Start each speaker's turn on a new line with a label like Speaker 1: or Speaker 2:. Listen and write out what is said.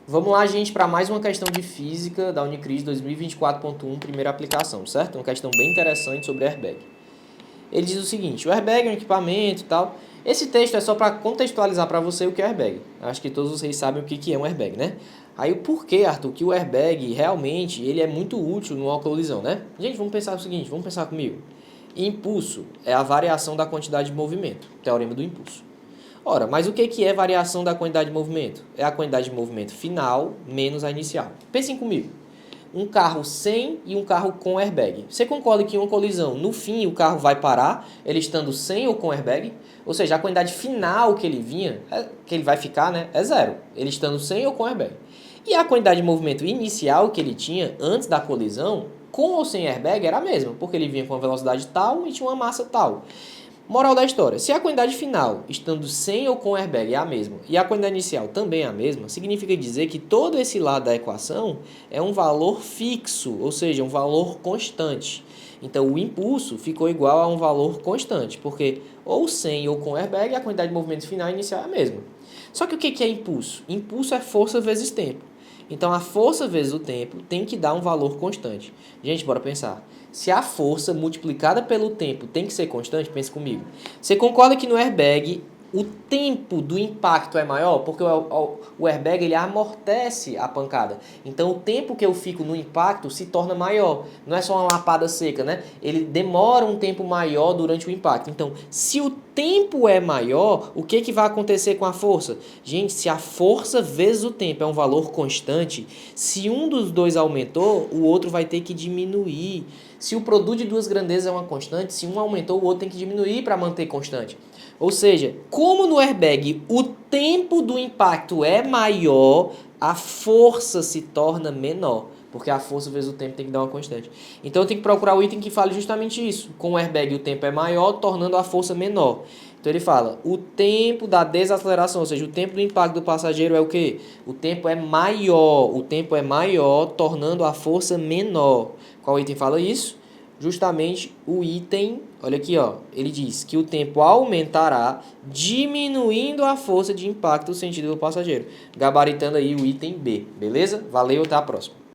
Speaker 1: Vamos lá, gente, para mais uma questão de física da Unicris 2024.1, primeira aplicação, certo? Uma questão bem interessante sobre airbag. Ele diz o seguinte: o airbag é um equipamento e tal. Esse texto é só para contextualizar para você o que é airbag. Acho que todos vocês sabem o que é um airbag, né? Aí o porquê, Arthur, que o airbag realmente ele é muito útil numa colisão, né? Gente, vamos pensar o seguinte, vamos pensar comigo. Impulso é a variação da quantidade de movimento, teorema do impulso. Ora, mas o que é variação da quantidade de movimento? É a quantidade de movimento final menos a inicial. Pensem comigo. Um carro sem e um carro com airbag. Você concorda que em uma colisão, no fim, o carro vai parar, ele estando sem ou com airbag? Ou seja, a quantidade final que ele vinha, que ele vai ficar, né, é zero. Ele estando sem ou com airbag. E a quantidade de movimento inicial que ele tinha antes da colisão, com ou sem airbag, era a mesma, porque ele vinha com uma velocidade tal e tinha uma massa tal. Moral da história: se a quantidade final, estando sem ou com airbag, é a mesma, e a quantidade inicial também é a mesma, significa dizer que todo esse lado da equação é um valor fixo, ou seja, um valor constante. Então, o impulso ficou igual a um valor constante, porque ou sem ou com airbag, a quantidade de movimento final e inicial é a mesma. Só que o que é impulso? Impulso é força vezes tempo. Então, a força vezes o tempo tem que dar um valor constante. Gente, bora pensar. Se a força multiplicada pelo tempo tem que ser constante, pense comigo. Você concorda que no airbag o tempo do impacto é maior? Porque o airbag ele amortece a pancada. Então, o tempo que eu fico no impacto se torna maior. Não é só uma lapada seca, né? Ele demora um tempo maior durante o impacto. Então, se o tempo é maior, o que vai acontecer com a força? Gente, se a força vezes o tempo é um valor constante, se um dos dois aumentou, o outro vai ter que diminuir. Se o produto de duas grandezas é uma constante, se um aumentou, o outro tem que diminuir para manter constante. Ou seja, como no airbag o tempo do impacto é maior, a força se torna menor. Porque a força vezes o tempo tem que dar uma constante. Então eu tenho que procurar o item que fale justamente isso. Com o airbag o tempo é maior, tornando a força menor. Então ele fala, o tempo da desaceleração, ou seja, o tempo do impacto do passageiro é o quê? O tempo é maior, tornando a força menor. Qual item fala isso? Justamente o item, olha aqui, ó, ele diz que o tempo aumentará, diminuindo a força de impacto sentido do passageiro. Gabaritando aí o item B, beleza? Valeu, até a próxima.